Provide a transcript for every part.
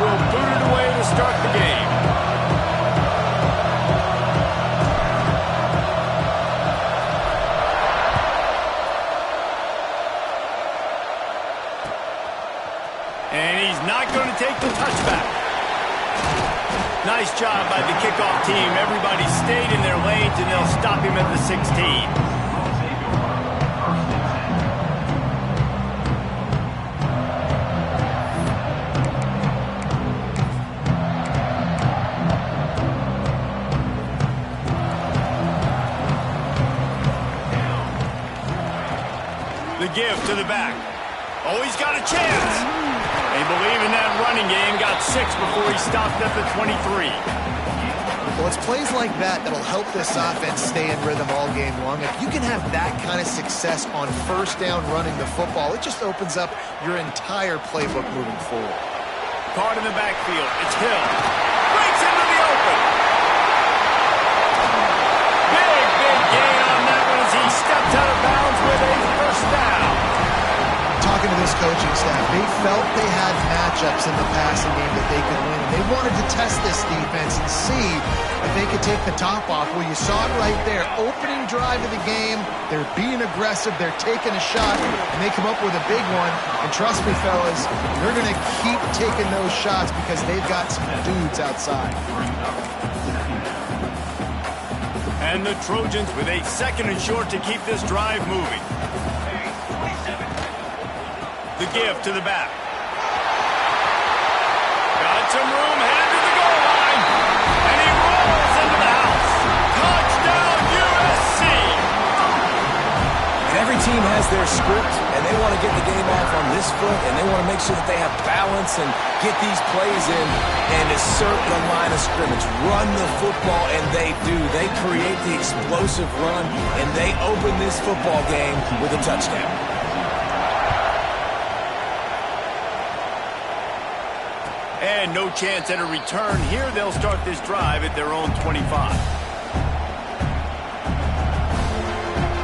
will boot it away to start the game. And he's not going to take the touchback. Nice job by the kickoff team. Everybody stayed in their lanes, and they'll stop him at the 16. The give to the back. Oh, he's got a chance. They believe in that running game. Got 6 before he stopped at the 23. Well, it's plays like that that'll help this offense stay in rhythm all game long. If you can have that kind of success on first down running the football, it just opens up your entire playbook moving forward. Caught in the backfield. It's Hill. Breaks into the open. Big gain on that one as he stepped out of bounds with a first down. Talking to this coaching staff, they felt they had matchups in the passing game that they could win. And they wanted to test this defense and see if they could take the top off. Well, you saw it right there. Opening drive of the game, they're being aggressive, they're taking a shot, and they come up with a big one. And trust me, fellas, they're going to keep taking those shots because they've got some dudes outside. And the Trojans with a 2nd and short to keep this drive moving. The give to the back. Got some room, headed to the goal line. And he rolls into the house. Touchdown, USC! And every team has their script, and they want to get the game off on this foot, and they want to make sure that they have balance and get these plays in and assert the line of scrimmage. Run the football, and they do. They create the explosive run, and they open this football game with a touchdown. And no chance at a return here. They'll start this drive at their own 25.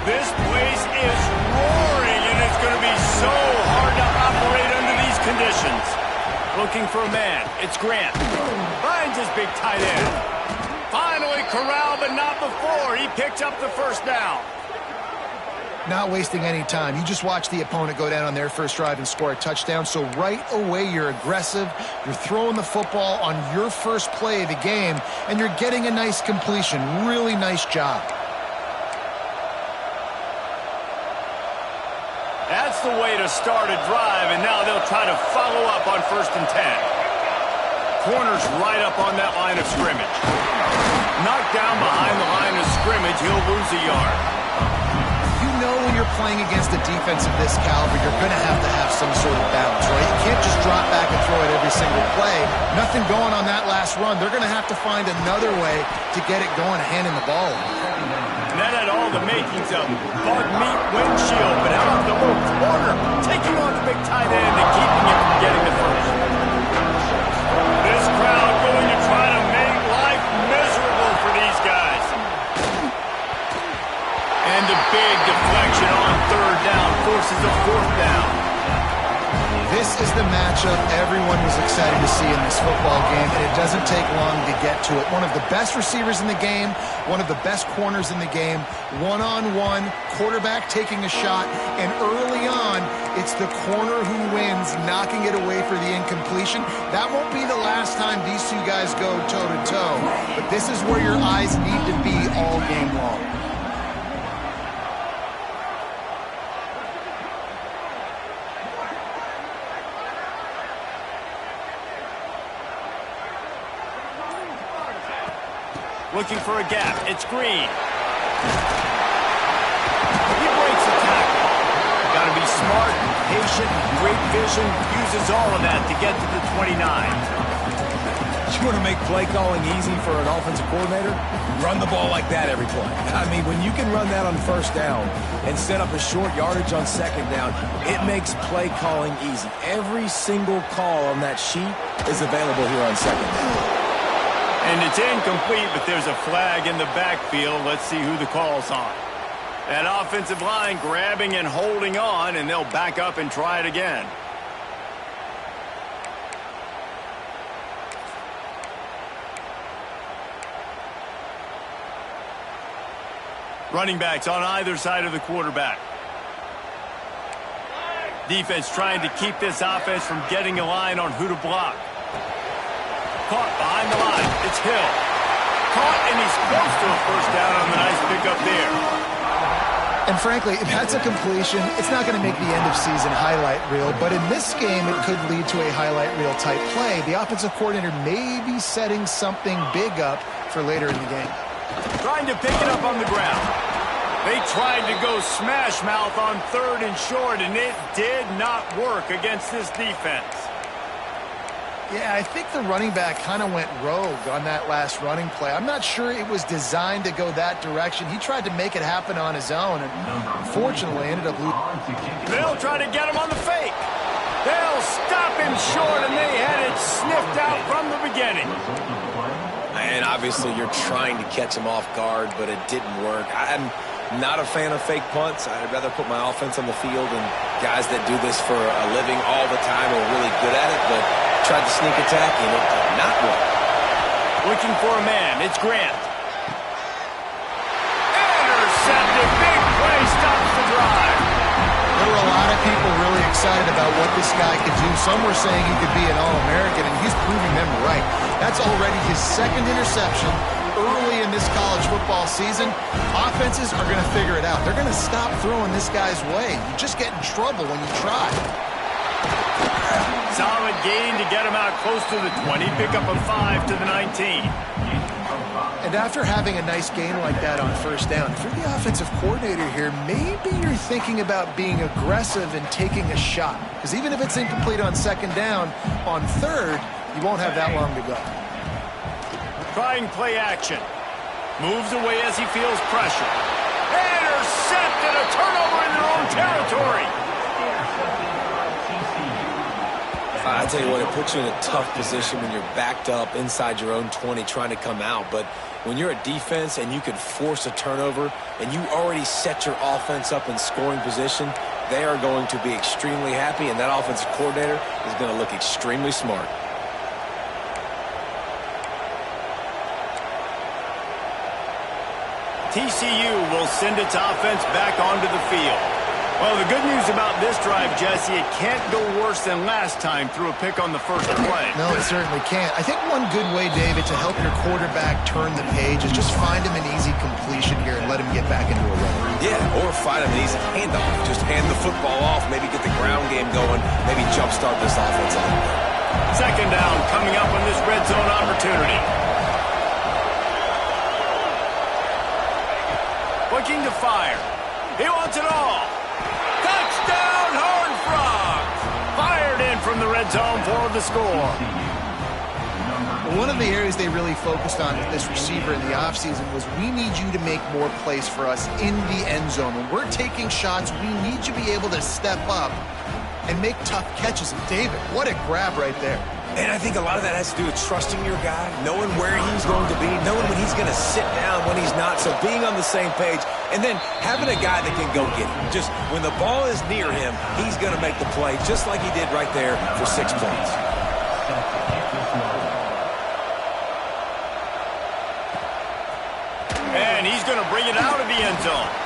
This place is roaring, and it's going to be so hard to operate under these conditions. Looking for a man. It's Grant. Finds his big tight end. Finally corralled, but not before. He picks up the first down. Not wasting any time. You just watch the opponent go down on their first drive and score a touchdown. So right away, you're aggressive. You're throwing the football on your first play of the game, and you're getting a nice completion. Really nice job. That's the way to start a drive, and now they'll try to follow up on 1st and 10. Corner's right up on that line of scrimmage. Knocked down behind the line of scrimmage, he'll lose a yard. You know when you're playing against a defense of this caliber, you're going to have some sort of balance, right? You can't just drop back and throw it every single play. Nothing going on that last run. They're going to have to find another way to get it going, handing the ball off. And that had all the makings of bug meat windshield, but out of the low corner, taking on the big tight end and keeping him from getting the first. This crowd going to try to make life miserable for these guys. And a big deflection on 3rd down forces a 4th down. This is the matchup everyone was excited to see in this football game, and it doesn't take long to get to it. One of the best receivers in the game, one of the best corners in the game, one-on-one, quarterback taking a shot, and early on, it's the corner who wins, knocking it away for the incompletion. That won't be the last time these two guys go toe-to-toe, but this is where your eyes need to be all game long. Looking for a gap. It's Green. He breaks the tackle. Got to be smart, patient, great vision. Uses all of that to get to the 29. You want to make play calling easy for an offensive coordinator? Run the ball like that every play. I mean, when you can run that on 1st down and set up a short yardage on 2nd down, it makes play calling easy. Every single call on that sheet is available here on 2nd down. And it's incomplete, but there's a flag in the backfield. Let's see who the call's on. That offensive line grabbing and holding on, and they'll back up and try it again. Running backs on either side of the quarterback. Defense trying to keep this offense from getting a line on who to block. Caught behind the line. It's Hill. Caught, and he's close to a first down on the nice pickup there. And frankly, if that's a completion, it's not going to make the end-of-season highlight reel. But in this game, it could lead to a highlight reel type play. The offensive coordinator may be setting something big up for later in the game. Trying to pick it up on the ground. They tried to go smash mouth on 3rd and short, and it did not work against this defense. Yeah, I think the running back kind of went rogue on that last running play. I'm not sure it was designed to go that direction. He tried to make it happen on his own, and unfortunately ended up losing. They'll try to get him on the fake. They'll stop him short, and they had it sniffed out from the beginning. And obviously you're trying to catch him off guard, but it didn't work. I'm not a fan of fake punts. I'd rather put my offense on the field, and guys that do this for a living all the time are really good at it, but tried to sneak attack, and it did not work. Looking for a man. It's Grant. Intercepted. Big play stops the drive. There were a lot of people really excited about what this guy could do. Some were saying he could be an All-American, and he's proving them right. That's already his 2nd interception early in this college football season. Offenses are going to figure it out. They're going to stop throwing this guy's way. You just get in trouble when you try. Solid gain to get him out close to the 20. Pick up a 5 to the 19. And after having a nice gain like that on 1st down, if you're the offensive coordinator here, maybe you're thinking about being aggressive and taking a shot. Because even if it's incomplete on 2nd down, on 3rd, you won't have that long to go. Trying play action. Moves away as he feels pressure. Intercepted. A turnover in their own territory. I tell you what, it puts you in a tough position when you're backed up inside your own 20 trying to come out. But when you're a defense and you can force a turnover and you already set your offense up in scoring position, they are going to be extremely happy, and that offensive coordinator is going to look extremely smart. TCU will send its offense back onto the field. Well, the good news about this drive, Jesse, it can't go worse than last time through a pick on the first play. No, it certainly can't. I think one good way, David, to help your quarterback turn the page is just find him an easy completion here and let him get back into a run. Yeah, or find him an easy handoff. Just hand the football off, maybe get the ground game going, maybe jumpstart this offense a little bit. 2nd down coming up on this red zone opportunity. Looking to fire. He wants it all. Touchdown, Horned Frogs! Fired in from the red zone for the score. One of the areas they really focused on with this receiver in the offseason was we need you to make more plays for us in the end zone. When we're taking shots, we need you to be able to step up and make tough catches. And David, what a grab right there. And I think a lot of that has to do with trusting your guy, knowing where he's going to be, knowing when he's going to sit down, when he's not, so being on the same page, and then having a guy that can go get him. Just when the ball is near him, he's going to make the play, just like he did right there for 6 points. And he's going to bring it out of the end zone.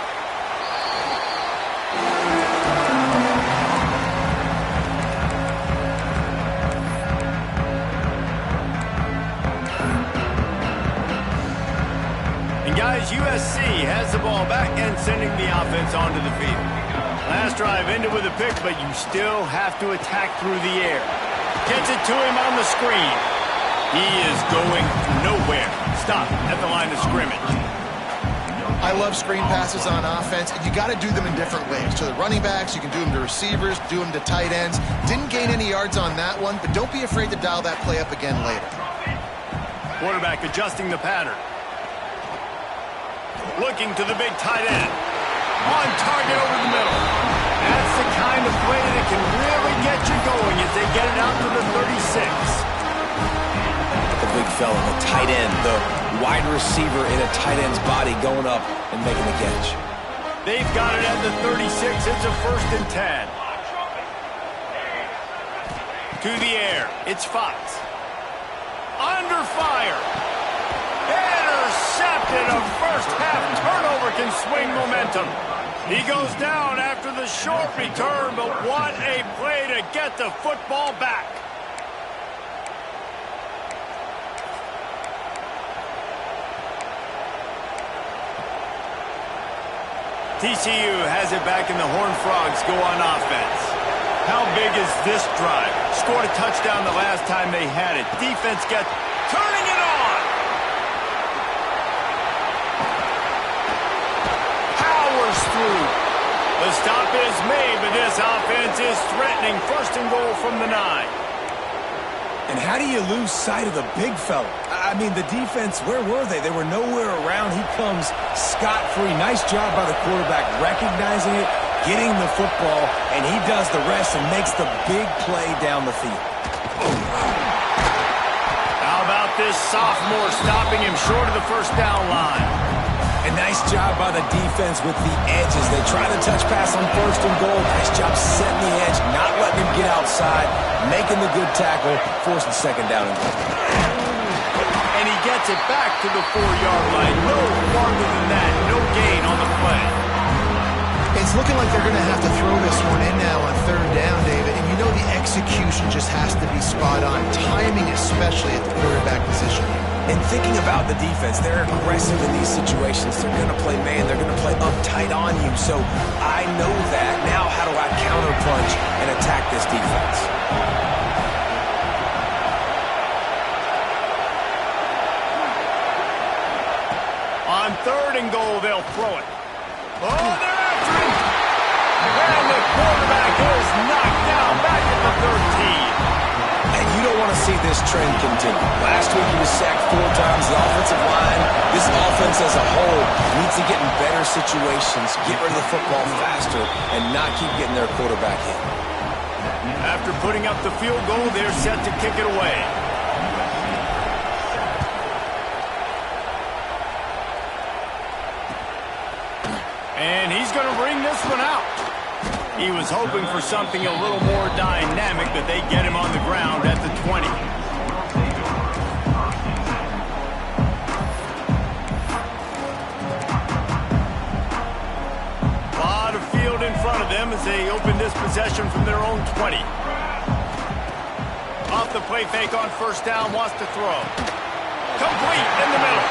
Guys, USC has the ball back and sending the offense onto the field. Last drive ended with a pick, but you still have to attack through the air. Gets it to him on the screen. He is going nowhere. Stop at the line of scrimmage. I love screen passes on offense, and you got to do them in different ways. To the running backs, you can do them to receivers, do them to tight ends. Didn't gain any yards on that one, but don't be afraid to dial that play up again later. Quarterback adjusting the pattern. Looking to the big tight end. On target over the middle. That's the kind of play that can really get you going as they get it out to the 36. The big fella, the tight end, the wide receiver in a tight end's body going up and making the catch. They've got it at the 36. It's a 1st and 10. To the air. It's Fox. Under fire. Intercepted a first-half turnover can swing momentum. He goes down after the short return, but what a play to get the football back. TCU has it back, and the Horned Frogs go on offense. How big is this drive? Scored a touchdown the last time they had it. Defense gets turning it on. Powers through. The stop is made, but this offense is threatening. First and goal from the 9. And how do you lose sight of the big fella? I mean, the defense, where were they? They were nowhere around. He comes scot-free. Nice job by the quarterback recognizing it, getting the football, and he does the rest and makes the big play down the field. How about this sophomore stopping him short of the first down line? A nice job by the defense with the edges. They try the touch pass on first and goal. Nice job setting the edge, not letting him get outside, making the good tackle, forcing second down and goal. And he gets it back to the 4-yard line. No farther than that. No gain on the play. It's looking like they're going to have to throw this one in now on third down, David. And you know the execution just has to be spot on. Timing especially at the quarterback position. And thinking about the defense, they're aggressive in these situations. They're going to play man. They're going to play uptight on you. So I know that. Now how do I counterpunch and attack this defense? On third and goal, they'll throw it. Oh, they're after him. And the quarterback is knocked down back at the 13. And you don't want to see this trend continue. Last week he was sacked 4 times. The offensive line, this offense as a whole, needs to get in better situations, get rid of the football faster, and not keep getting their quarterback hit. After putting up the field goal, they're set to kick it away. And he's going to bring this one out. He was hoping for something a little more dynamic, but they get him on the ground at the 20. A lot of field in front of them as they open this possession from their own 20. Off the play fake on first down, wants to throw. Complete in the middle.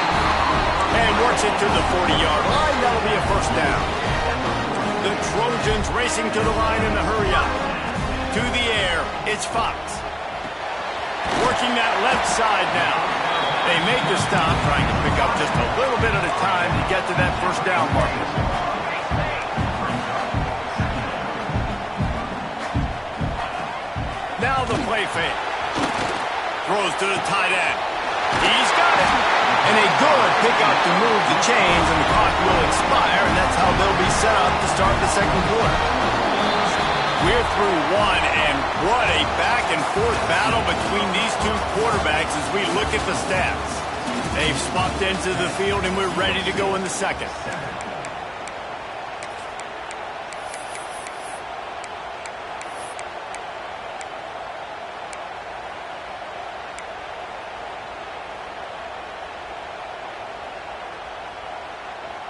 And works it to the 40-yard line. That'll be a first down. The Trojans racing to the line in a hurry-up. To the air, it's Fox. Working that left side now. They make the stop, trying to pick up just a little bit at a time to get to that first down marker. Now the play fake. Throws to the tight end. He's got it. And a good pickup to move the chains, and the clock will expire, and that's how they'll be set up to start the second quarter. We're through one, and what a back-and-forth battle between these two quarterbacks as we look at the stats. They've swapped into the field, and we're ready to go in the second.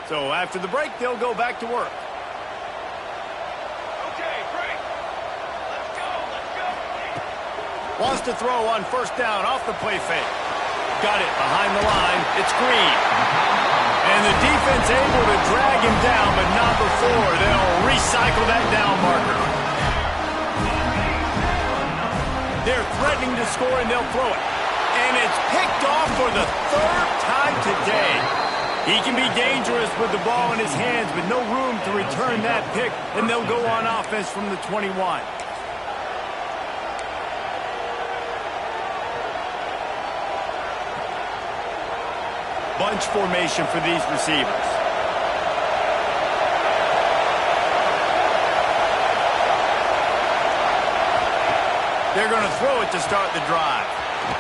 So after the break, they'll go back to work. Okay, break. Let's go. Wants to throw on first down off the play fake. Got it behind the line. It's Green. And the defense able to drag him down, but not before they'll recycle that down marker. They're threatening to score, and they'll throw it. And it's picked off for the 3rd time today. He can be dangerous with the ball in his hands, but no room to return that pick, and they'll go on offense from the 21. Bunch formation for these receivers. They're going to throw it to start the drive.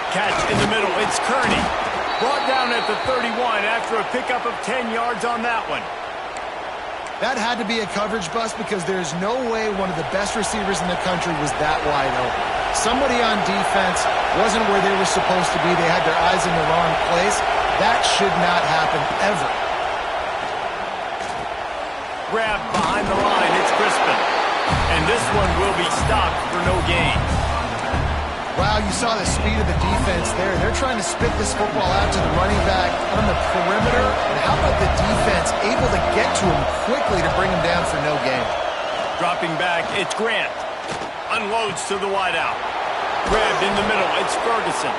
Catch in the middle. It's Kearney. Brought down at the 31 after a pickup of 10 yards on that one. That had to be a coverage bust because there's no way one of the best receivers in the country was that wide open. Somebody on defense wasn't where they were supposed to be. They had their eyes in the wrong place. That should not happen ever. Grab behind the line. It's Crispin. And this one will be stopped for no gain. Wow, you saw the speed of the defense there. They're trying to spit this football out to the running back on the perimeter. And how about the defense able to get to him quickly to bring him down for no gain? Dropping back, it's Grant. Unloads to the wideout. Grabbed in the middle, it's Ferguson.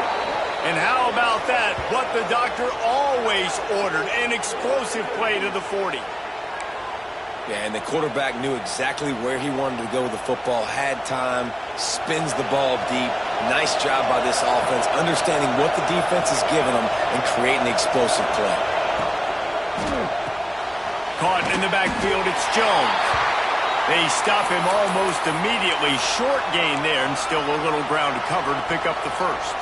And how about that? What the doctor always ordered, an explosive play to the 40. Yeah, and the quarterback knew exactly where he wanted to go with the football, had time, spins the ball deep. Nice job by this offense, understanding what the defense is giving them and creating the explosive play. Caught in the backfield, it's Jones. They stop him almost immediately. Short gain there, and still a little ground to cover to pick up the first.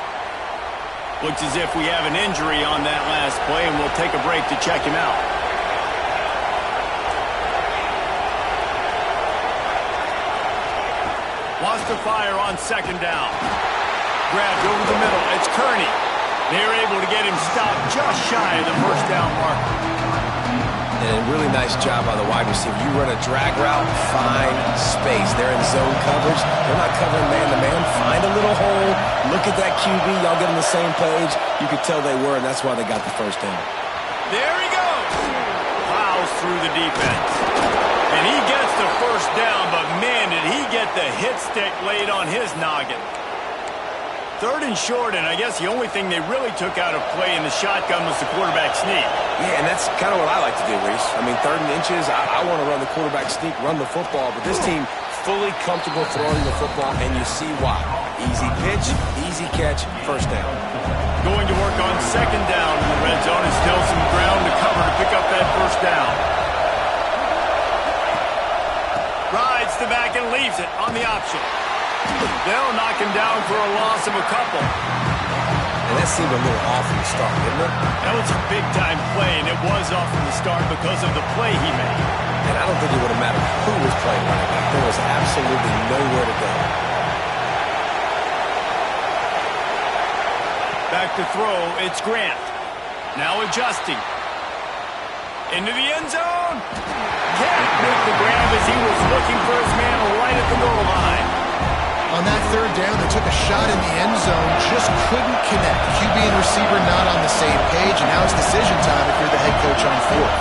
Looks as if we have an injury on that last play, and we'll take a break to check him out. Wants to fire on second down. Grabbed over the middle. It's Kearney. They're able to get him stopped just shy of the first down marker. And a really nice job by the wide receiver. You run a drag route, find space. They're in zone coverage. They're not covering man-to-man. Find a little hole. Look at that QB. Y'all get on the same page. You could tell they were, and that's why they got the first down. There he goes. Plows through the defense. And he gets the first down, but man, did he get the hit stick laid on his noggin. Third and short, and I guess the only thing they really took out of play in the shotgun was the quarterback sneak. Yeah, and that's kind of what I like to do, Reese. I mean, 3rd and inches, I want to run the quarterback sneak, run the football, but this team fully comfortable throwing the football, and you see why. Easy pitch, easy catch, first down. Going to work on second down in the red zone, and still some ground to cover to pick up that first down. Rides the back and leaves it on the option. They'll knock him down for a loss of a couple. And that seemed a little off from the start, didn't it? That was a big-time play, and it was off from the start because of the play he made. And I don't think it would have mattered who was playing running back. There was absolutely nowhere to go. Back to throw, it's Grant. Now adjusting. Into the end zone. Can't make the grab as he was looking for his man right at the goal line. On that third down, they took a shot in the end zone, just couldn't connect. QB and receiver not on the same page, and now it's decision time if you're the head coach on fourth.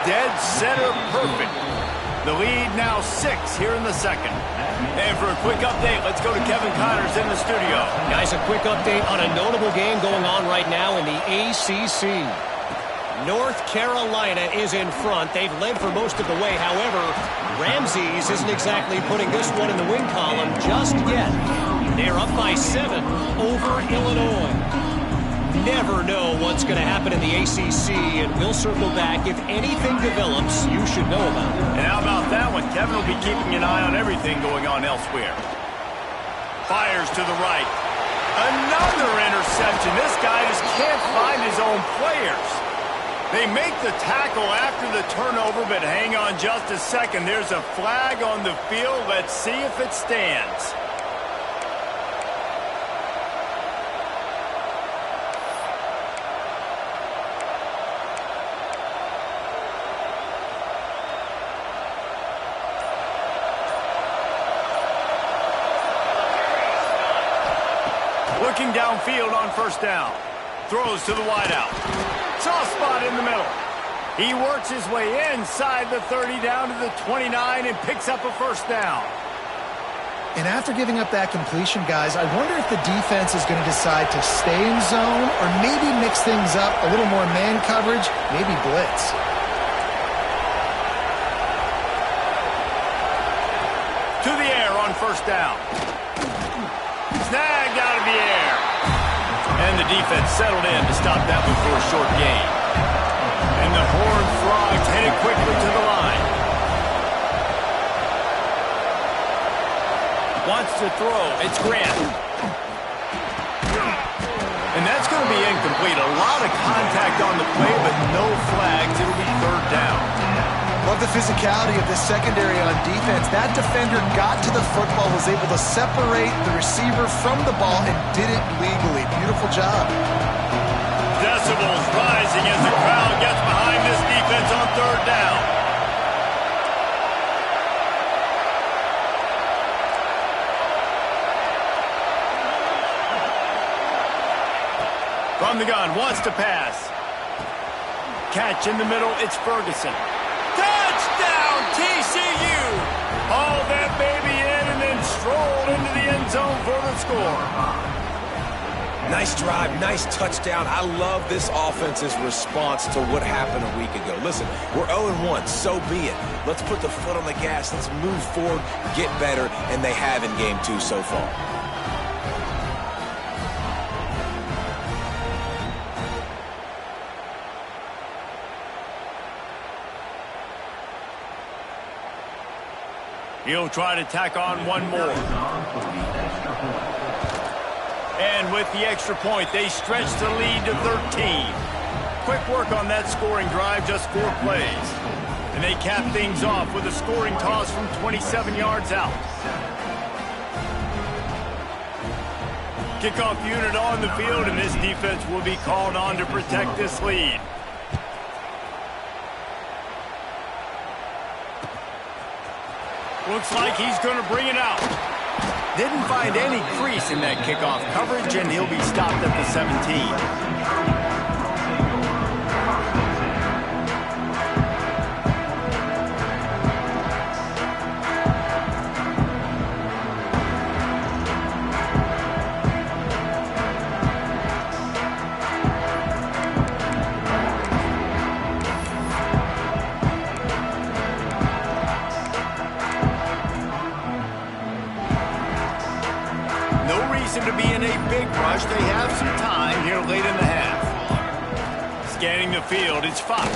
Dead center perfect. The lead now 6 here in the second. And for a quick update, let's go to Kevin Connors in the studio. Guys, a quick update on a notable game going on right now in the ACC. North Carolina is in front. They've led for most of the way. However, Ramses isn't exactly putting this one in the win column just yet. They're up by 7 over Illinois. Never know what's going to happen in the ACC, and we'll circle back. If anything develops, you should know about it. And how about that one? Kevin will be keeping an eye on everything going on elsewhere. Fires to the right. Another interception. This guy just can't find his own players. They make the tackle after the turnover, but hang on just a second. There's a flag on the field. Let's see if it stands. Looking downfield on first down. Throws to the wideout. Soft spot in the middle. He works his way inside the 30 down to the 29 and picks up a first down. And after giving up that completion, guys, I wonder if the defense is going to decide to stay in zone or maybe mix things up, a little more man coverage, maybe blitz. To the air on first down. Snagged out of the air. And the defense settled in to stop that one for a short gain. And the Horned Frogs headed quickly to the line. Wants to throw. It's Grant. And that's going to be incomplete. A lot of contact on the play, but no flags. It'll be third down. Love the physicality of this secondary on defense. That defender got to the football, was able to separate the receiver from the ball, and did it legally. Beautiful job. Decibels rising as the crowd gets behind this defense on third down. From the gun, wants to pass. Catch in the middle, it's Ferguson. Touchdown, TCU! Hauled that baby in and then strolled into the end zone for the score. Nice drive, nice touchdown. I love this offense's response to what happened a week ago. Listen, we're 0-1, so be it. Let's put the foot on the gas. Let's move forward, get better, and they have in game 2 so far. He'll try to tack on one more. And with the extra point, they stretch the lead to 13. Quick work on that scoring drive, just 4 plays. And they cap things off with a scoring toss from 27 yards out. Kickoff unit on the field, and this defense will be called on to protect this lead. Looks like he's going to bring it out. Didn't find any crease in that kickoff coverage, and he'll be stopped at the 17. To be in a big rush. They have some time here late in the half. Scanning the field, it's Fox.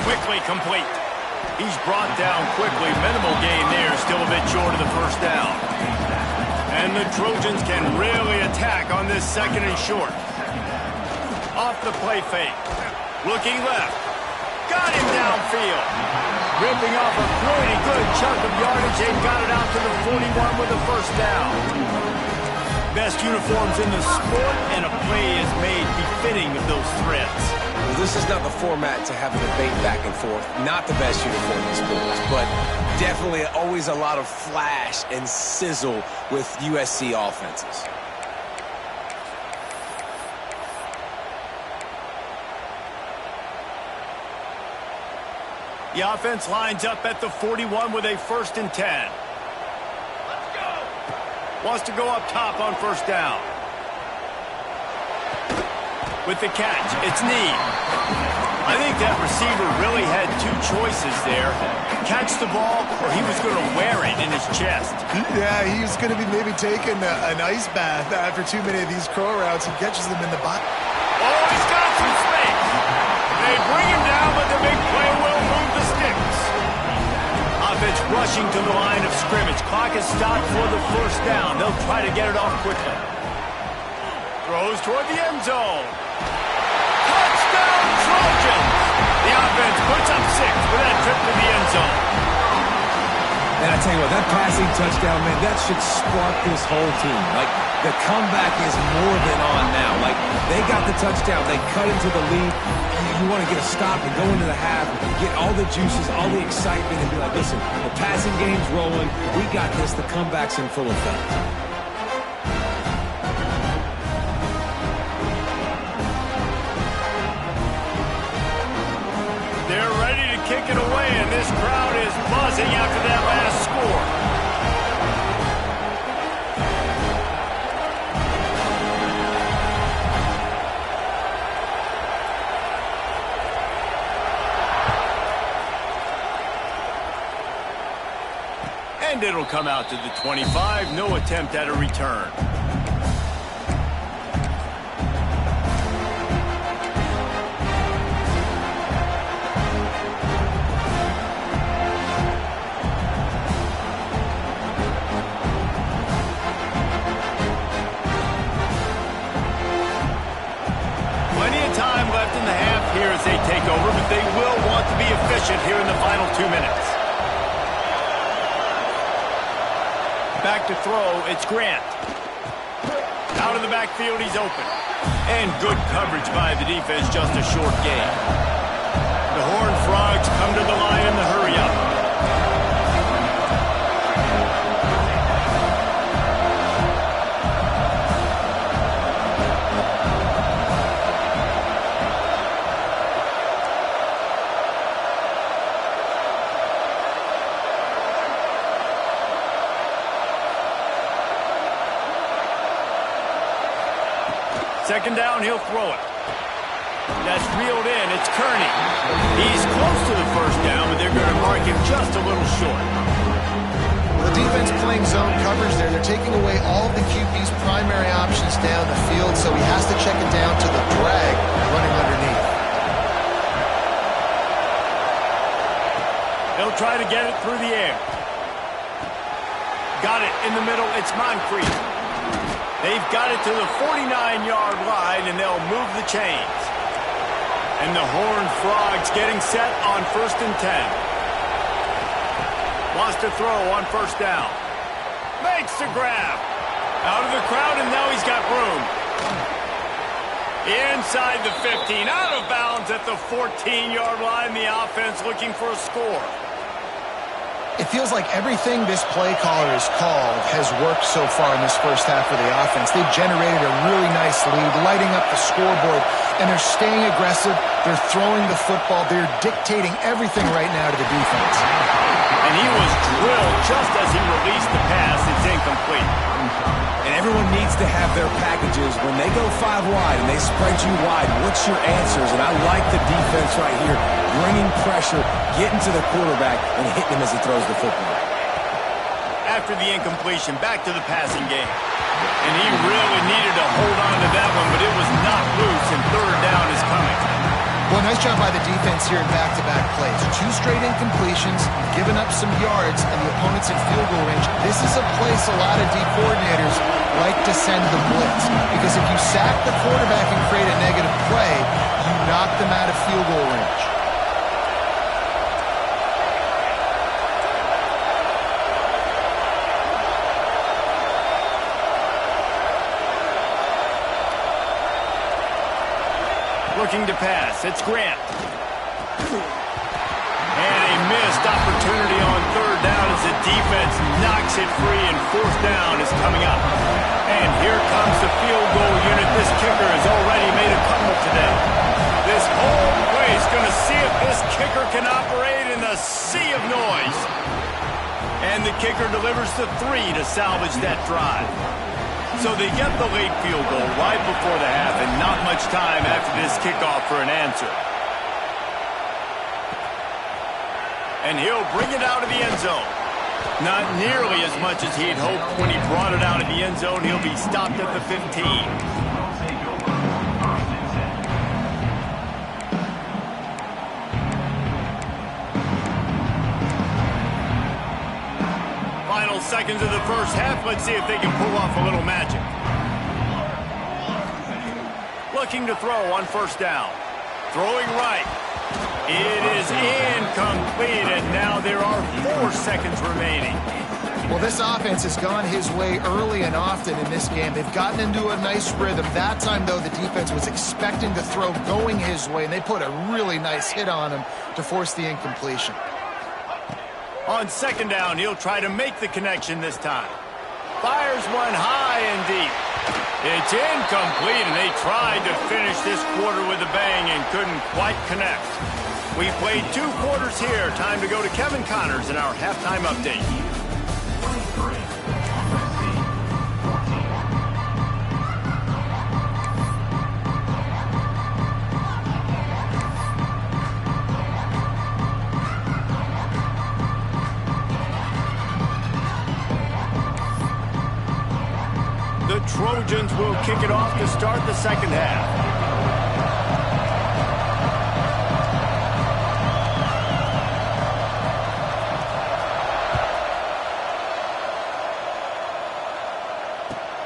Quickly complete. He's brought down quickly. Minimal gain there, still a bit short of the first down. And the Trojans can really attack on this second and short. Off the play fake. Looking left. Got him downfield. Ripping off a pretty good chunk of yardage. They've got it out to the 41 with a first down. Best uniforms in the sport, and a play is made befitting of those threats. Well, this is not the format to have a debate back and forth. Not the best uniform in sports, but definitely always a lot of flash and sizzle with USC offenses. The offense lines up at the 41 with a 1st and 10. Wants to go up top on first down. With the catch, it's Need. I think that receiver really had 2 choices there. Catch the ball, or he was going to wear it in his chest. Yeah, he was going to be maybe taking an ice bath after too many of these crow routes. He catches them in the butt. Oh, he's got some space. They bring him down, but the big play will move the sticks. Offense rushing to the line of scrimmage. Clock is stopped for the first down. They'll try to get it off quickly. Throws toward the end zone. Touchdown, Trojans! The offense puts up 6 for that trip to the end zone. And I tell you what, that passing touchdown, man, that should spark this whole team. Like, the comeback is more than on now. Like, they got the touchdown. They cut into the lead. You want to get a stop and go into the half, get all the juices, all the excitement, and be like, listen, the passing game's rolling. We got this. The comeback's in full effect. They're ready to kick it away, and this crowd is buzzing after that last score. And it'll come out to the 25. No attempt at a return. here as they take over, but they will want to be efficient here in the final 2 minutes. Back to throw, it's Grant. Out of the backfield, he's open. And good coverage by the defense, just a short gain. The Horned Frogs come to the line in the hurry-up. Second down, he'll throw it. That's reeled in. It's Kearney. He's close to the first down, but they're going to mark him just a little short. Well, the defense playing zone coverage there. They're taking away all of the QB's primary options down the field, so he has to check it down to the drag running underneath. He'll try to get it through the air. Got it in the middle. It's Moncrief. They've got it to the 49-yard line, and they'll move the chains. And the Horned Frogs getting set on 1st and 10. Wants to throw on first down. Makes the grab. Out of the crowd, and now he's got room. Inside the 15, out of bounds at the 14-yard line. The offense looking for a score. It feels like everything this play caller has called has worked so far in this first half of the offense. They've generated a really nice lead, lighting up the scoreboard, and they're staying aggressive. They're throwing the football. They're dictating everything right now to the defense. And he was drilled just as he released the pass. It's incomplete. And everyone needs to have their packages. When they go 5 wide and they spread you wide, what's your answers? And I like the defense right here, bringing pressure, getting to the quarterback, and hitting him as he throws the football. After the incompletion, back to the passing game. And he really needed to hold on to that one, but it was not loose, and third down is coming. Well, nice job by the defense here in back-to-back plays. 2 straight incompletions, giving up some yards, and the opponent's in field goal range. This is a place a lot of D coordinators like to send the blitz, because if you sack the quarterback and create a negative play, you knock them out of field goal range. Looking to pass, it's Grant. And a missed opportunity on third down as the defense knocks it free, and fourth down is coming up. And here comes the field goal unit. This kicker has already made a couple today. This whole place going to see if this kicker can operate in the sea of noise. And the kicker delivers the 3 to salvage that drive. So they get the late field goal right before the half, and not much time after this kickoff for an answer. And he'll bring it out of the end zone. Not nearly as much as he'd hoped when he brought it out of the end zone. He'll be stopped at the 15. Final seconds of the first half. Let's see if they can pull off a little magic. Looking to throw on first down. Throwing right. It is incomplete, and now there are 4 seconds remaining. Well, this offense has gone his way early and often in this game. They've gotten into a nice rhythm. That time, though, the defense was expecting the throw going his way, and they put a really nice hit on him to force the incompletion. On second down, he'll try to make the connection this time. Fires one high and deep. It's incomplete, and they tried to finish this quarter with a bang and couldn't quite connect. We played 2 quarters here. Time to go to Kevin Connors in our halftime update. The Trojans will kick it off to start the second half.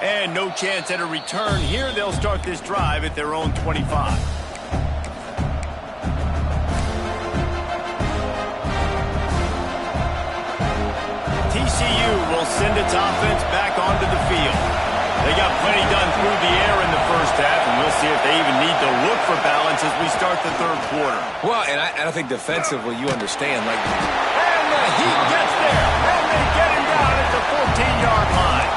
And no chance at a return here. They'll start this drive at their own 25. TCU will send its offense back onto the field. They got plenty done through the air in the first half, and we'll see if they even need to look for balance as we start the third quarter. Well, and I think defensively, you understand, like... And the Heat gets there, and they get him down at the 14-yard line.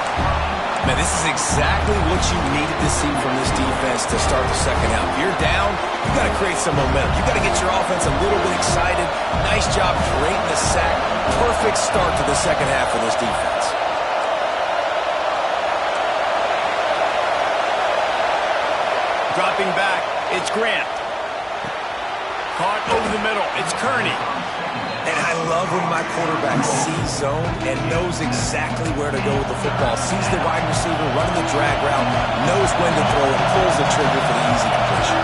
Man, this is exactly what you needed to see from this defense to start the second half. If you're down, you got to create some momentum. You got to get your offense a little bit excited. Nice job creating the sack. Perfect start to the second half for this defense. Dropping back, it's Grant. Caught over the middle, it's Kearney. And I love when my quarterback sees zone and knows exactly where to go with the football. Sees the wide receiver running the drag route, knows when to throw it, pulls the trigger for the easy completion.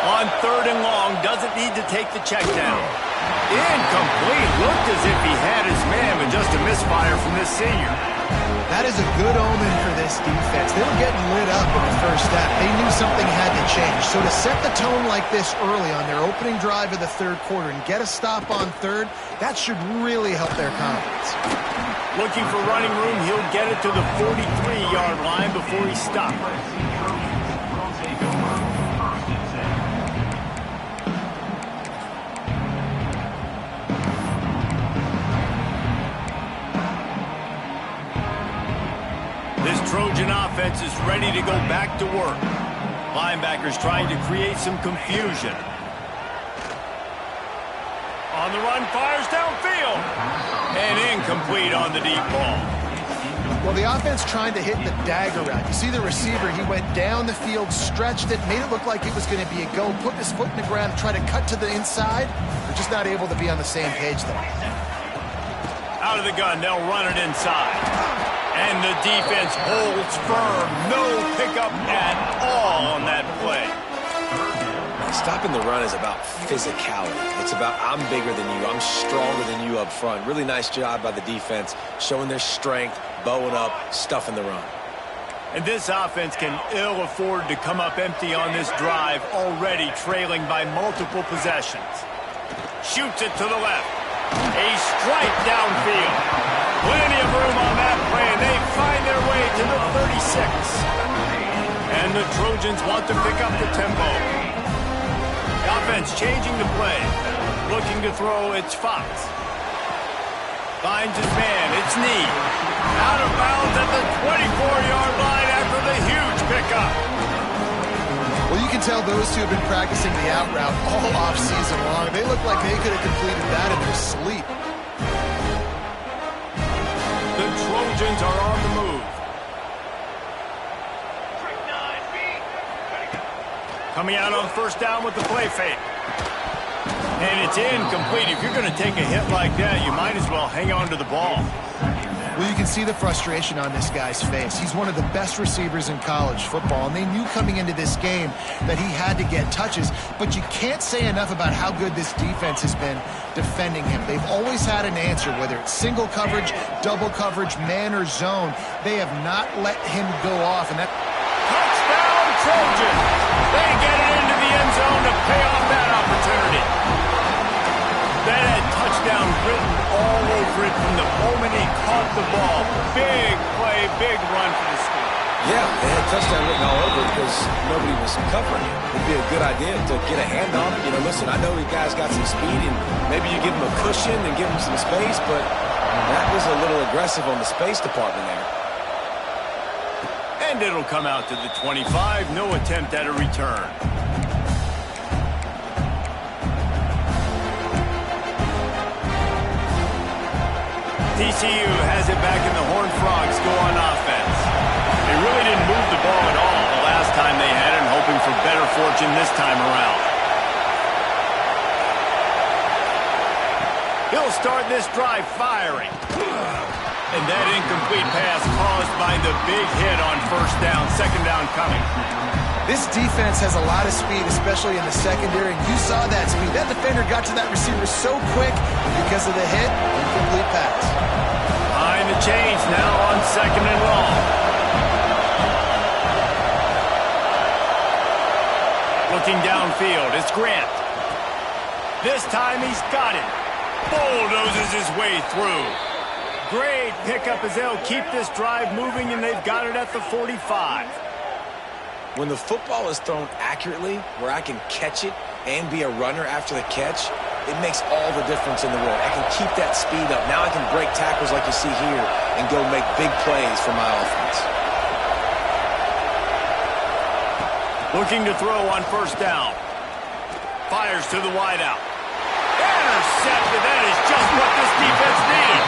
On 3rd and long, doesn't need to take the check down. Incomplete. Looked as if he had his man, but just a misfire from this senior. That is a good omen for this defense. They were getting lit up in the first half. They knew something had to change. So to set the tone like this early on their opening drive of the third quarter and get a stop on third, that should really help their confidence. Looking for running room, he'll get it to the 43-yard line before he stops. Trojan offense is ready to go back to work. Linebackers trying to create some confusion. On the run, fires downfield. And incomplete on the deep ball. Well, the offense trying to hit the dagger route. You see the receiver, he went down the field, stretched it, made it look like it was going to be a go, put his foot in the ground, try to cut to the inside. They're just not able to be on the same page, though. Out of the gun, they'll run it inside. And the defense holds firm. No pickup at all on that play. Stopping the run is about physicality. It's about I'm bigger than you. I'm stronger than you up front. Really nice job by the defense, showing their strength, bowing up, stuffing the run. And this offense can ill afford to come up empty on this drive, already trailing by multiple possessions. Shoots it to the left. A strike downfield. Plenty of room on that play, and they find their way to the 36. And the Trojans want to pick up the tempo. The offense changing the play. Looking to throw, it's Fox. Finds his man, it's Knee. Out of bounds at the 24-yard line after the huge pickup. Well, you can tell those two have been practicing the out route all off-season long. They look like they could have completed that in their sleep. The Trojans are on the move. Coming out on first down with the play fake. And it's incomplete. If you're going to take a hit like that, you might as well hang on to the ball. Well, you can see the frustration on this guy's face. He's one of the best receivers in college football, and they knew coming into this game that he had to get touches, but you can't say enough about how good this defense has been defending him. They've always had an answer, whether it's single coverage, double coverage, man or zone. They have not let him go off, and that... Touchdown, Trojans! They get it into the end zone to pay off that opportunity. That had touchdown written all over it from the moment he caught the ball. Big play, big run for the school. Yeah, they had touchdown written all over it because nobody was covering it. It'd be a good idea to get a handoff. You know, listen, I know you guys got some speed, and maybe you give him a cushion and give him some space, but that was a little aggressive on the space department there. And it'll come out to the 25. No attempt at a return. TCU has it back in the Horned Frogs go on offense. They really didn't move the ball at all the last time they had it, and hoping for better fortune this time around. He'll start this drive firing. And that incomplete pass caused by the big hit on first down, second down coming. This defense has a lot of speed, especially in the secondary, and you saw that speed. That defender got to that receiver so quick because of the hit, incomplete pass. Behind the chains now on second and long. Looking downfield, it's Grant. This time he's got it. Bulldozes his way through. Great pickup as they'll keep this drive moving, and they've got it at the 45. When the football is thrown accurately, where I can catch it and be a runner after the catch, it makes all the difference in the world. I can keep that speed up. Now I can break tackles like you see here and go make big plays for my offense. Looking to throw on first down. Fires to the wideout. Intercepted. That is just what this defense needed.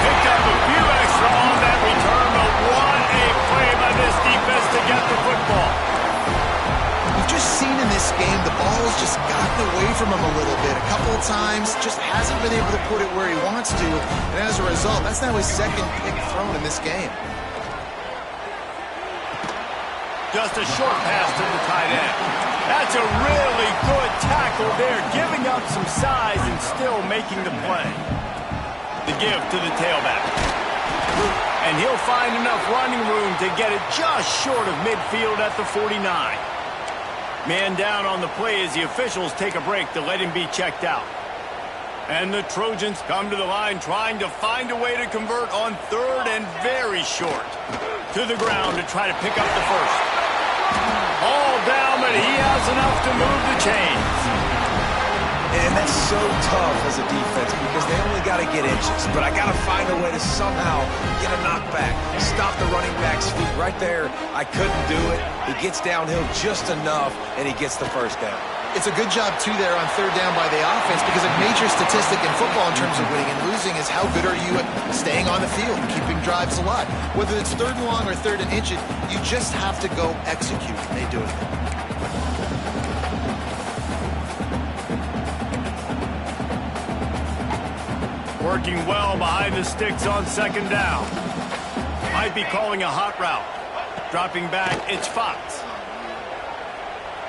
Picked up a few extra on that return, but what a play by this defense to get the football. We've just seen in this game the ball has just gotten away from him a little bit. A couple of times, just hasn't been able to put it where he wants to. And as a result, that's now his second pick thrown in this game. Just a short pass to the tight end. That's a really good tackle there, giving up some size and still making the play. The give to the tailback. And he'll find enough running room to get it just short of midfield at the 49. Man down on the play as the officials take a break to let him be checked out. And the Trojans come to the line trying to find a way to convert on third and very short. To the ground to try to pick up the first. All down, but he has enough to move the chains. And that's so tough as a defense because they only got to get inches. But I got to find a way to somehow get a knockback, stop the running back's feet. Right there, I couldn't do it. He gets downhill just enough, and he gets the first down. It's a good job, too, there on third down by the offense because a major statistic in football in terms of winning and losing is how good are you at staying on the field, keeping drives alive. Whether it's third and long or third and inches, you just have to go execute, and they do it. Working well behind the sticks on second down. Might be calling a hot route. Dropping back, it's Fox.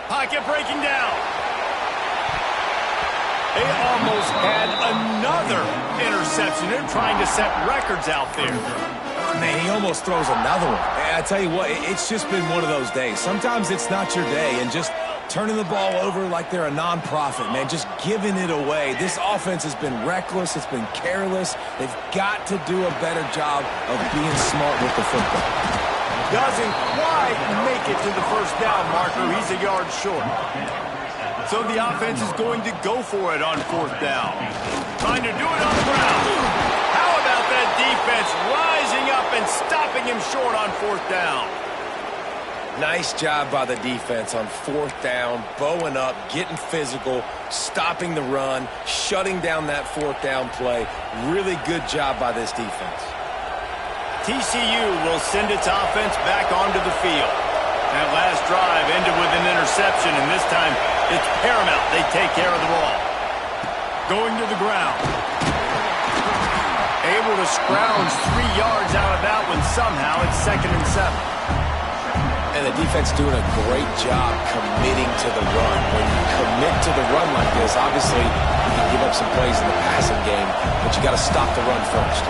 Pocket breaking down. They almost had another interception. They're trying to set records out there. Man, he almost throws another one. And I tell you what, it's just been one of those days. Sometimes it's not your day, and just turning the ball over like they're a non-profit, man, just giving it away. This offense has been reckless. It's been careless. They've got to do a better job of being smart with the football. Doesn't quite make it to the first down marker. He's a yard short. So the offense is going to go for it on fourth down. Trying to do it on the ground. How about that defense rising up and stopping him short on fourth down? Nice job by the defense on fourth down, bowing up, getting physical, stopping the run, shutting down that fourth down play. Really good job by this defense. TCU will send its offense back onto the field. That last drive ended with an interception, and this time it's paramount they take care of the ball. Going to the ground. Able to scrounge 3 yards out of that one somehow. It's 2nd and 7. And the defense doing a great job committing to the run. When you commit to the run like this, obviously you can give up some plays in the passing game, but you got to stop the run first.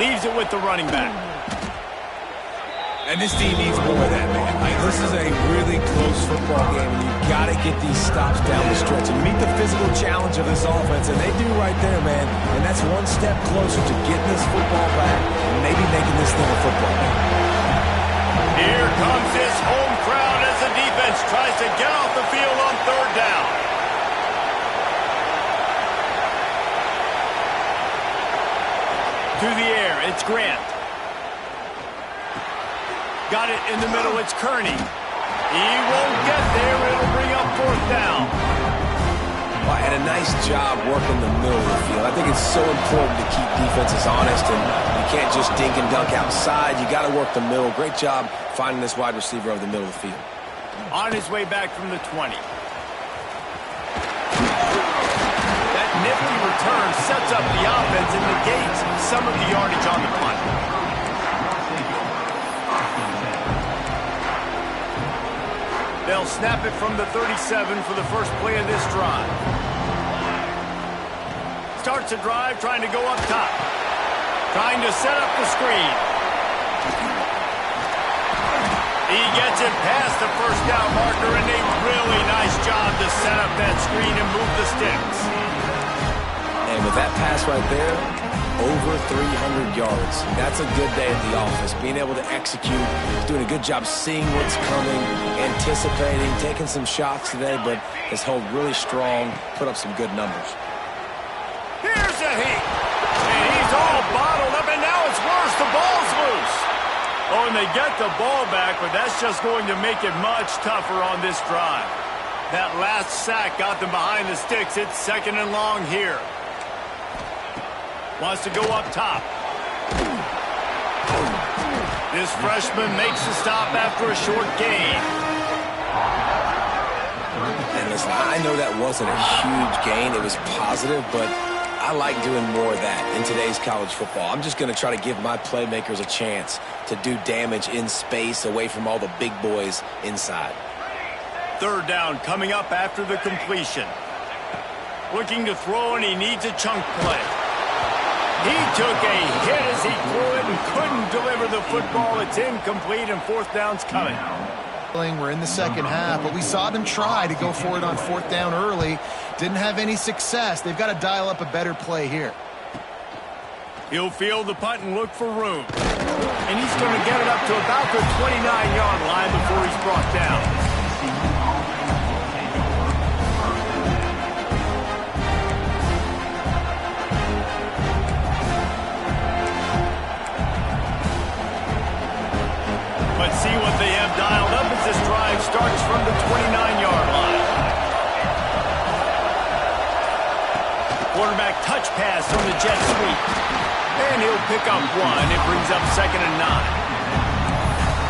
Leaves it with the running back. And this team needs more of that, man. This is a really close football game, and you've got to get these stops down the stretch and meet the physical challenge of this offense, and they do right there, man. And that's one step closer to getting this football back and maybe making this thing a football game. Here comes this home crowd as the defense tries to get off the field on third down. To the air, it's Grant. Got it in the middle, it's Kearney. He won't get there, it'll bring up fourth down. Well, and a nice job working the middle of the field. I think it's so important to keep defenses honest, and you can't just dink and dunk outside. You got to work the middle. Great job finding this wide receiver over the middle of the field. On his way back from the 20. Nifty return sets up the offense and negates some of the yardage on the punt. They'll snap it from the 37 for the first play of this drive. Starts a drive trying to go up top. Trying to set up the screen. He gets it past the first down marker, and a really nice job to set up that screen and move the sticks. And with that pass right there, over 300 yards. That's a good day at the office. Being able to execute, doing a good job seeing what's coming, anticipating, taking some shots today, but has held really strong, put up some good numbers. Here's a heat. And he's all bottled up, and now it's worse. The ball's loose. Oh, and they get the ball back, but that's just going to make it much tougher on this drive. That last sack got them behind the sticks. It's 2nd and long here. Wants to go up top. This freshman makes the stop after a short gain. And listen, I know that wasn't a huge gain. It was positive, but I like doing more of that in today's college football. I'm just going to try to give my playmakers a chance to do damage in space away from all the big boys inside. 3rd down coming up after the completion. Looking to throw, and he needs a chunk play. He took a hit as he threw it and couldn't deliver the football. It's incomplete, and 4th down's coming. We're in the second half, but we saw them try to go for it on 4th down early. Didn't have any success. They've got to dial up a better play here. He'll field the punt and look for room. And he's going to get it up to about the 29-yard line before he's brought down. But see what they have dialed up as this drive starts from the 29-yard line. Quarterback touch pass on the jet sweep. And he'll pick up 1. It brings up 2nd and 9.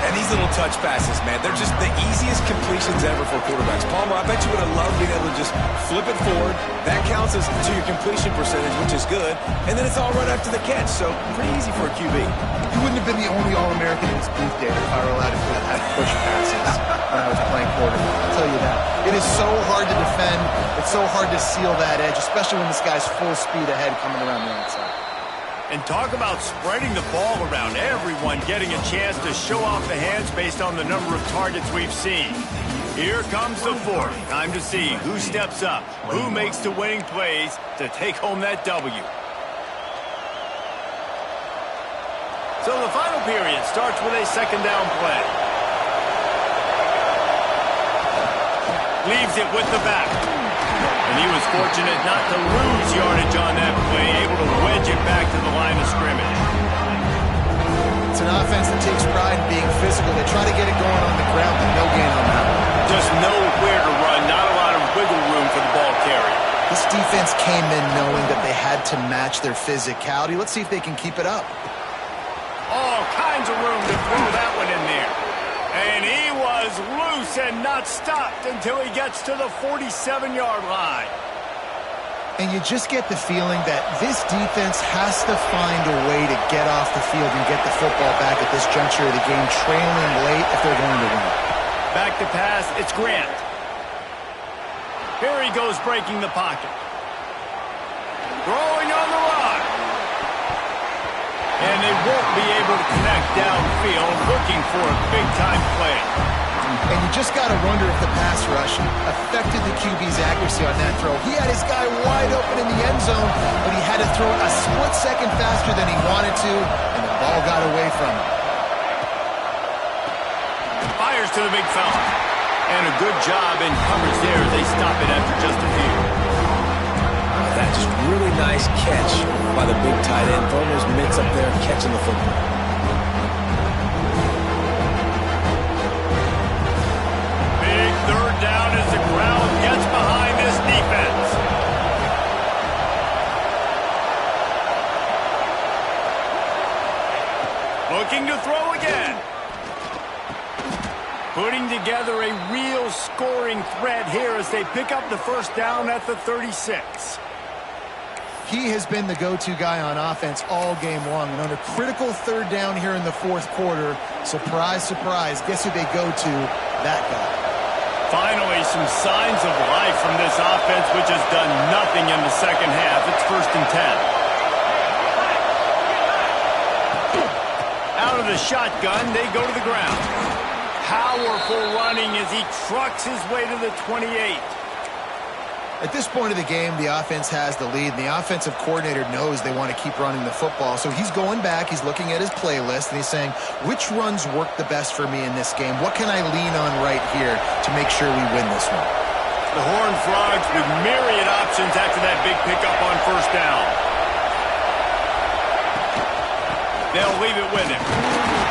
And these little touch passes, man, they're just the easiest completions ever for quarterbacks. Palmer, I bet you would have loved being able to just flip it forward. That counts as to your completion percentage, which is good. And then it's all right after the catch, so pretty easy for a QB. You wouldn't have been the only All-American in this booth, David, if I were allowed to have push passes when I was playing quarterback. I'll tell you that. It is so hard to defend. It's so hard to seal that edge, especially when this guy's full speed ahead coming around the outside. And talk about spreading the ball around. Everyone getting a chance to show off the hands based on the number of targets we've seen. Here comes the 4th. Time to see who steps up, who makes the winning plays to take home that W. So the final period starts with a 2nd down play. Leaves it with the back. And he was fortunate not to lose yardage on that play, able to wedge it back to the line of scrimmage. It's an offense that takes pride in being physical. They try to get it going on the ground, but no gain on that one. Just nowhere to run, not a lot of wiggle room for the ball carrier. This defense came in knowing that they had to match their physicality. Let's see if they can keep it up. All kinds of room to throw that one in there. And he was loose and not stopped until he gets to the 47-yard line. And you just get the feeling that this defense has to find a way to get off the field and get the football back at this juncture of the game, trailing late if they're going to win. Back to pass, it's Grant. Here he goes breaking the pocket. Throwing on the run. And they won't be able to connect downfield, looking for a big-time play. And you just got to wonder if the pass rush affected the QB's accuracy on that throw. He had his guy wide open in the end zone, but he had to throw it a split second faster than he wanted to, and the ball got away from him. Fires to the big fella. And a good job in coverage there. They stop it after just a few. That just really nice catch by the big tight end. Throwing those mitts up there, catching the football. Big 3rd down as the crowd gets behind this defense. Looking to throw again. Putting together a real scoring threat here as they pick up the 1st down at the 36. He has been the go-to guy on offense all game long. And on a critical 3rd down here in the 4th quarter, surprise, surprise, guess who they go to? That guy. Finally, some signs of life from this offense, which has done nothing in the second half. It's 1st and 10. Out of the shotgun, they go to the ground. Powerful running as he trucks his way to the 28. At this point of the game, the offense has the lead, and the offensive coordinator knows they want to keep running the football. So he's going back, he's looking at his playlist, and he's saying, which runs work the best for me in this game? What can I lean on right here to make sure we win this one? The Horned Frogs with myriad options after that big pickup on first down. They'll leave it with him.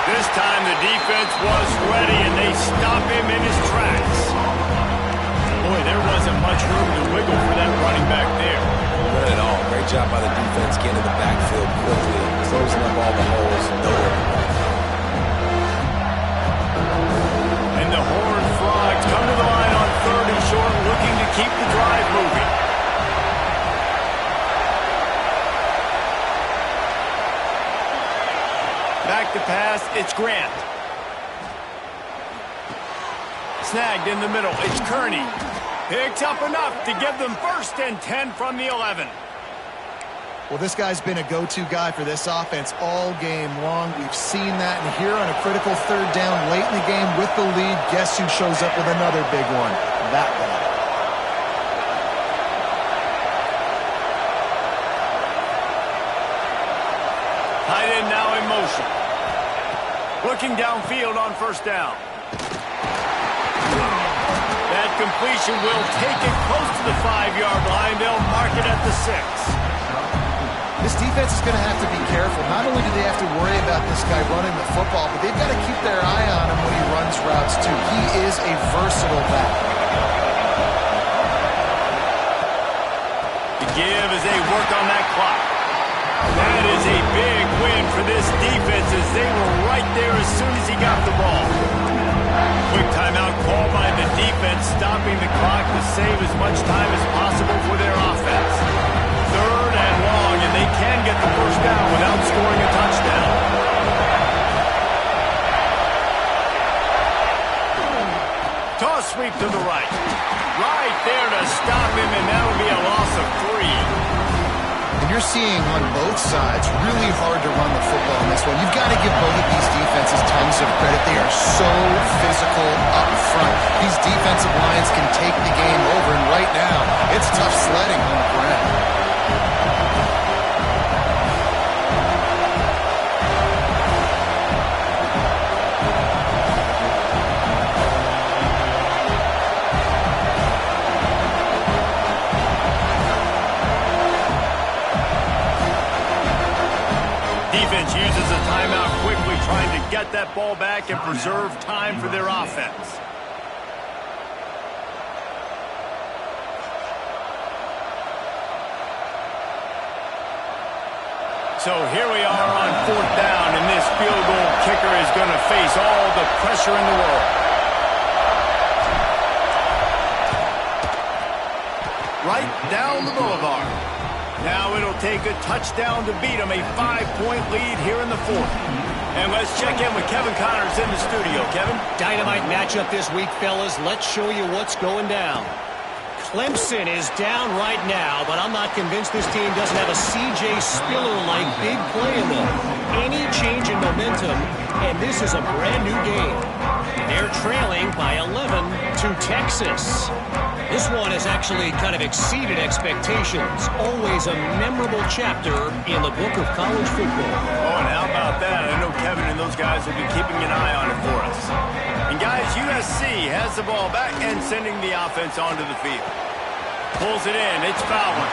This time the defense was ready, and they stop him in his tracks. Boy, there wasn't much room to wiggle for that running back there. Not at all. Great job by the defense getting to the backfield quickly, closing up all the holes. And the Horned Frogs come to the line on 3rd and short, looking to keep the drive moving. Back to pass, it's Grant. Snagged in the middle, it's Kearney. Picks up enough to give them 1st and 10 from the 11. Well, this guy's been a go-to guy for this offense all game long. We've seen that, and here on a critical 3rd down late in the game with the lead, guess who shows up with another big one? That guy. Tight end now in motion. Looking downfield on 1st down. That completion will take it close to the 5-yard line. They'll mark it at the 6. This defense is going to have to be careful. Not only do they have to worry about this guy running the football, but they've got to keep their eye on him when he runs routes too. He is a versatile back. The give as they work on that clock. That is a big win for this defense as they were right there as soon as he got the ball. Quick timeout call by the defense, stopping the clock to save as much time as possible for their offense. 3rd and long, and they can get the 1st down without scoring a touchdown. Toss sweep to the right. Right there to stop him, and that'll be a loss of 3. And you're seeing on both sides really hard to run the football in this one. You've got to give both of these defenses tons of credit. They are so physical up front. These defensive lines can take the game over, and right now, it's tough sledding on the ground. Defense uses a timeout quickly, trying to get that ball back and preserve time for their offense. So here we are on 4th down, and this field goal kicker is going to face all the pressure in the world. Right down the boulevard. Now it'll take a touchdown to beat them, a 5-point lead here in the 4th. And let's check in with Kevin Connors in the studio. Kevin? Dynamite matchup this week, fellas. Let's show you what's going down. Clemson is down right now, but I'm not convinced this team doesn't have a C.J. Spiller-like big play in them. Any change in momentum, and this is a brand-new game. They're trailing by 11 to Texas. This one has actually kind of exceeded expectations. Always a memorable chapter in the book of college football. Oh, and how about that? I know Kevin and those guys will be keeping an eye on it for us. And guys, USC has the ball back and sending the offense onto the field. Pulls it in. It's Fowler.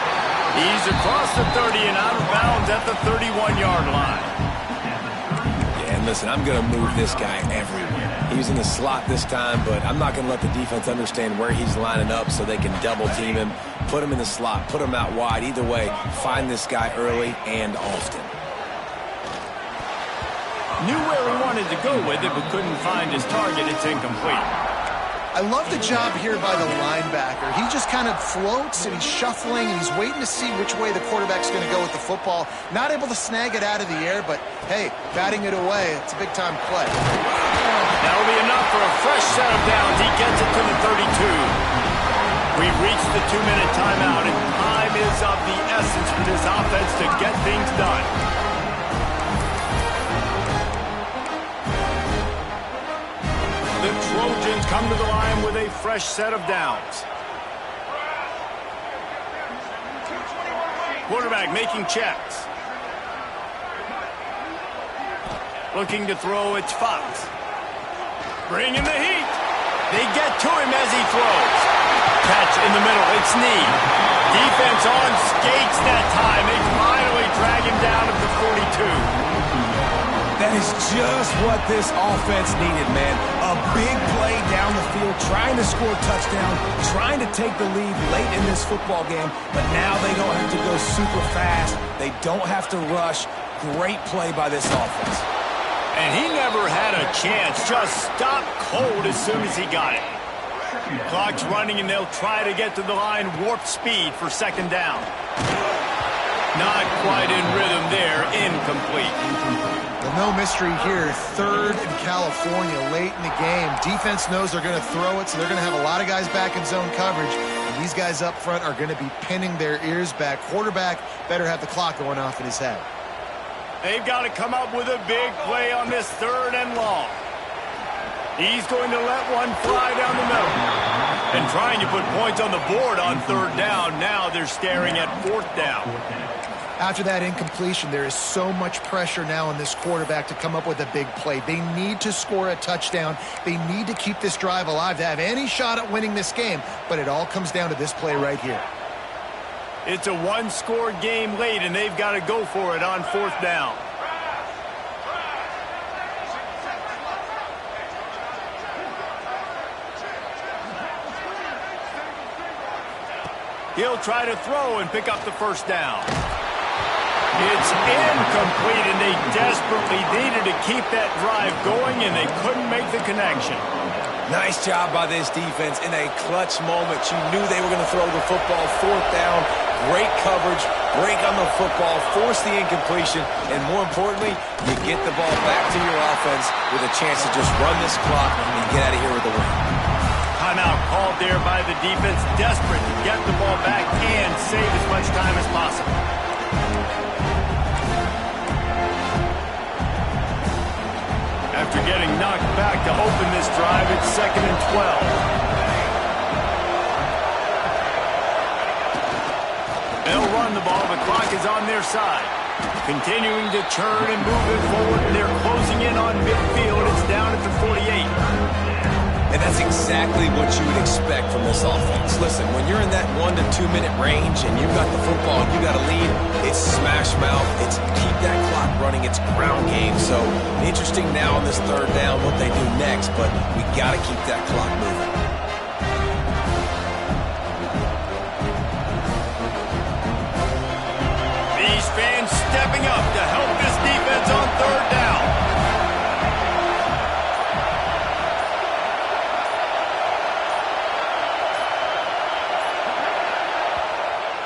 He's across the 30 and out of bounds at the 31-yard line. Yeah, and listen, I'm going to move this guy everywhere. He's in the slot this time, but I'm not going to let the defense understand where he's lining up so they can double team him, put him in the slot, put him out wide. Either way, find this guy early and often. Knew where he wanted to go with it, but couldn't find his target. It's incomplete. I love the job here by the linebacker. He just kind of floats, and he's shuffling, and he's waiting to see which way the quarterback's going to go with the football. Not able to snag it out of the air, but, hey, batting it away, it's a big-time play. That'll be enough for a fresh set of downs. He gets it to the 32. We've reached the 2-minute timeout, and time is of the essence for this offense to get things done. The Trojans come to the line with a fresh set of downs. Quarterback making checks. Looking to throw, it's Fox. Bringing the heat. They get to him as he throws. Catch in the middle, it's Need. Defense on skates that time. They finally drag him down at the 42. That is just what this offense needed, man. A big play down the field, trying to score a touchdown, trying to take the lead late in this football game, but now they don't have to go super fast. They don't have to rush. Great play by this offense. And he never had a chance. Just stopped cold as soon as he got it. Clock's running, and they'll try to get to the line warp speed for second down. Not quite in rhythm there. Incomplete. Well, no mystery here. Third in California late in the game. Defense knows they're going to throw it, so they're going to have a lot of guys back in zone coverage. And these guys up front are going to be pinning their ears back. Quarterback better have the clock going off in his head. They've got to come up with a big play on this third and long. He's going to let one fly down the middle. And trying to put points on the board on third down. Now they're staring at fourth down. After that incompletion, there is so much pressure now on this quarterback to come up with a big play. They need to score a touchdown. They need to keep this drive alive to have any shot at winning this game. But it all comes down to this play right here. It's a one-score game late, and they've got to go for it on fourth down. He'll try to throw and pick up the first down. It's incomplete, and they desperately needed to keep that drive going, and they couldn't make the connection. Nice job by this defense in a clutch moment. You knew they were going to throw the football. Fourth down, great coverage, break on the football, force the incompletion, and more importantly, you get the ball back to your offense with a chance to just run this clock and get out of here with a win. Timeout called there by the defense, desperate to get the ball back and save as much time as possible. After getting knocked back to open this drive, it's 2nd and 12. They'll run the ball. The clock is on their side. Continuing to churn and move it forward, and they're closing in on midfield. It's down at the 48. And that's exactly what you would expect from this offense. Listen, when you're in that 1 to 2 minute range and you've got the football and you got a lead, it's smash mouth, it's keep that clock running, it's ground game. So interesting now on this third down what they do next, but we got to keep that clock moving. These fans stepping up to help this defense on third down.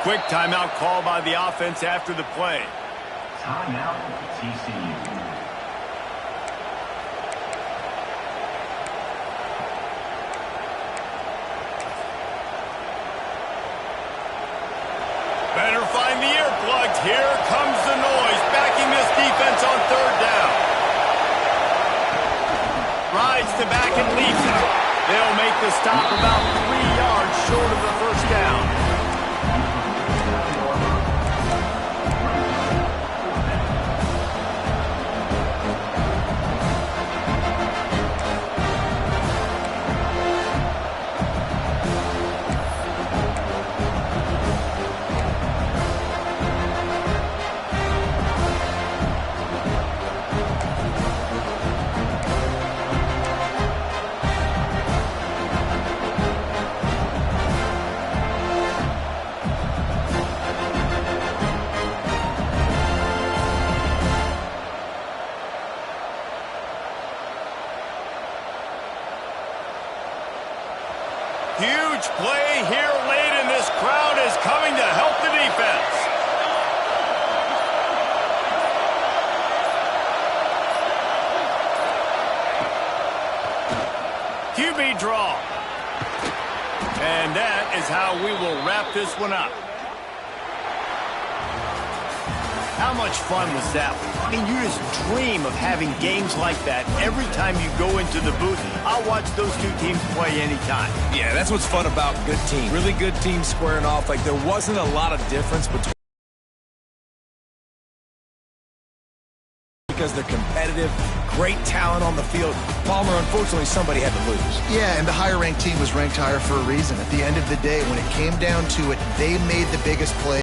Quick timeout call by the offense after the play. Timeout, TCU. Better find the earplugs. Here comes the noise, backing this defense on third down. Rides to back and leaps it. They'll make the stop about 3 yards short of the first down. Huge play here late, and this crowd is coming to help the defense. QB draw. And that is how we will wrap this one up. How much fun was that? I mean, you just dream of having games like that every time you go into the booth. I'll watch those two teams play anytime. Yeah, that's what's fun about good teams. Really good teams squaring off. Like, there wasn't a lot of difference between, because they're competitive, great talent on the field. Palmer, unfortunately, somebody had to lose. Yeah, and the higher-ranked team was ranked higher for a reason. At the end of the day, when it came down to it, they made the biggest play.